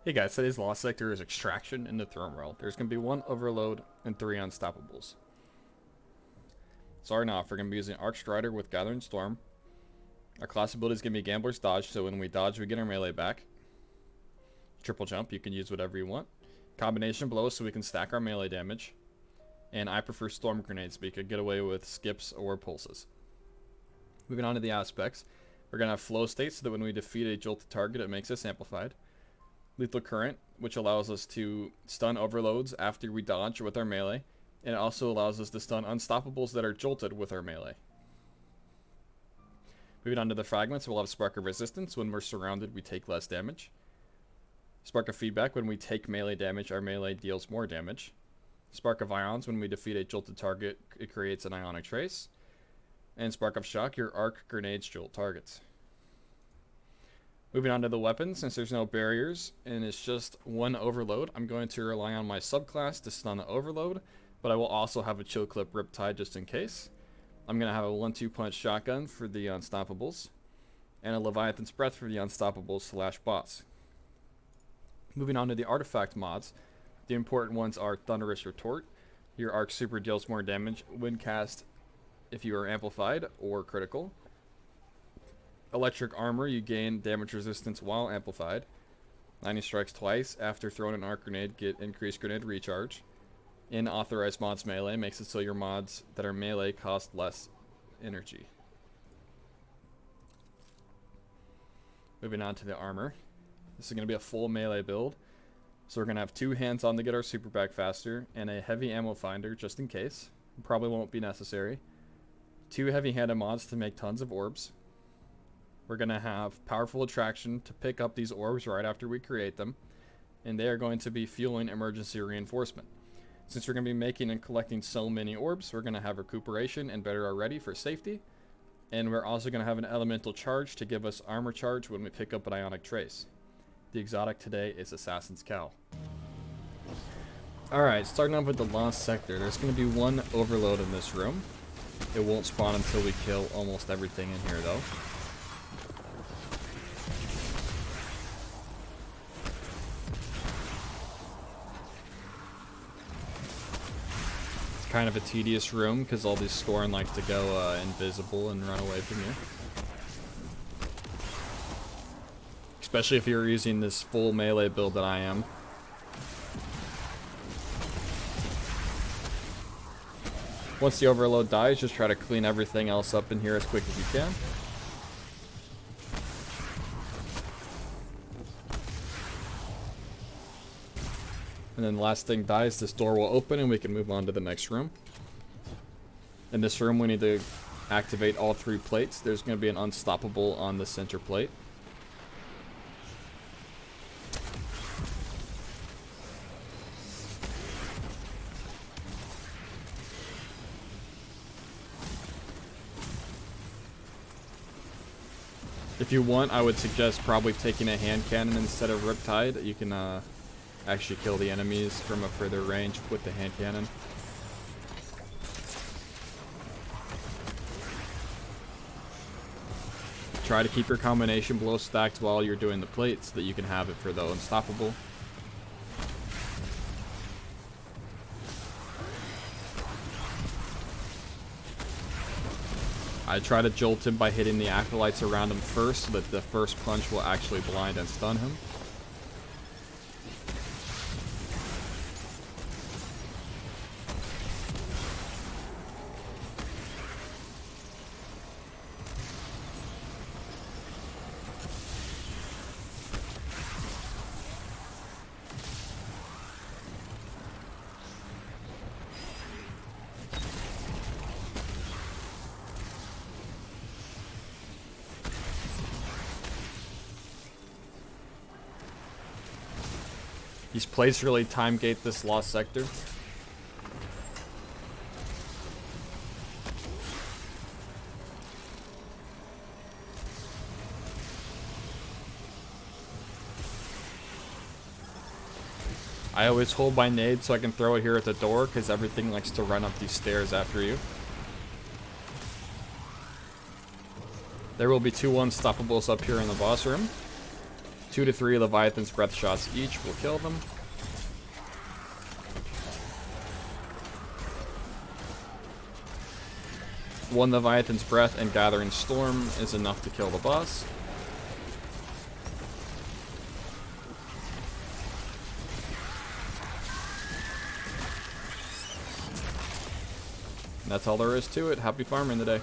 Hey guys, today's lost sector is Extraction in the Throne World. There's going to be 1 Overload and 3 Unstoppables. Starting off, we're going to be using Archstrider with Gathering Storm. Our class ability is going to be Gambler's Dodge, so when we dodge, we get our melee back. Triple Jump, you can use whatever you want. Combination Blow, so we can stack our melee damage. And I prefer Storm Grenades, but you could get away with Skips or Pulses. Moving on to the aspects, we're going to have Flow State, so that when we defeat a jolted target, it makes us amplified. Lethal Current, which allows us to stun overloads after we dodge with our melee, and it also allows us to stun unstoppables that are jolted with our melee. Moving on to the fragments, we'll have Spark of Resistance. When we're surrounded, we take less damage. Spark of Feedback, when we take melee damage, our melee deals more damage. Spark of Ions, when we defeat a jolted target, it creates an ionic trace. And Spark of Shock, your arc grenades jolt targets. Moving on to the weapons, since there's no barriers and it's just 1 overload, I'm going to rely on my subclass to stun the overload, but I will also have a chill clip Riptide just in case. I'm going to have a 1-2 punch shotgun for the Unstoppables, and a Leviathan's Breath for the Unstoppables / boss. Moving on to the artifact mods, the important ones are Thunderous Retort. Your arc super deals more damage when cast if you are amplified or critical. Electric Armor, you gain damage resistance while amplified. 90 strikes twice. After throwing an arc grenade, get increased grenade recharge. In authorized mods melee, makes it so your mods that are melee cost less energy. Moving on to the armor. This is going to be a full melee build. So we're going to have 2 hands on to get our super back faster, and a heavy ammo finder just in case. Probably won't be necessary. 2 heavy-handed mods to make tons of orbs. We're going to have Powerful Attraction to pick up these orbs right after we create them, and they are going to be fueling emergency reinforcement. Since we're going to be making and collecting so many orbs, we're going to have Recuperation and Better Already for safety, and we're also going to have an Elemental Charge to give us Armor Charge when we pick up an Ionic Trace. The exotic today is Assassin's Cowl. Alright, starting off with the Lost Sector, there's going to be 1 Overload in this room. It won't spawn until we kill almost everything in here though. Kind of a tedious room because all these Scorn like to go invisible and run away from you. Especially if you're using this full melee build that I am. Once the overload dies, just try to clean everything else up in here as quick as you can. And then the last thing dies, this door will open and we can move on to the next room. In this room we need to activate all 3 plates. There's going to be an unstoppable on the center plate. If you want, I would suggest probably taking a hand cannon instead of Riptide. You can actually kill the enemies from a further range with the hand cannon. Try to keep your combination blow stacked while you're doing the plates so that you can have it for the unstoppable. I try to jolt him by hitting the acolytes around him first so that the first punch will actually blind and stun him. These plates really time gate this lost sector. I always hold my nade so I can throw it here at the door because everything likes to run up these stairs after you. There will be 2 unstoppables up here in the boss room. 2 to 3 Leviathan's Breath shots each will kill them. One Leviathan's Breath and Gathering Storm is enough to kill the boss. And that's all there is to it. Happy farming today.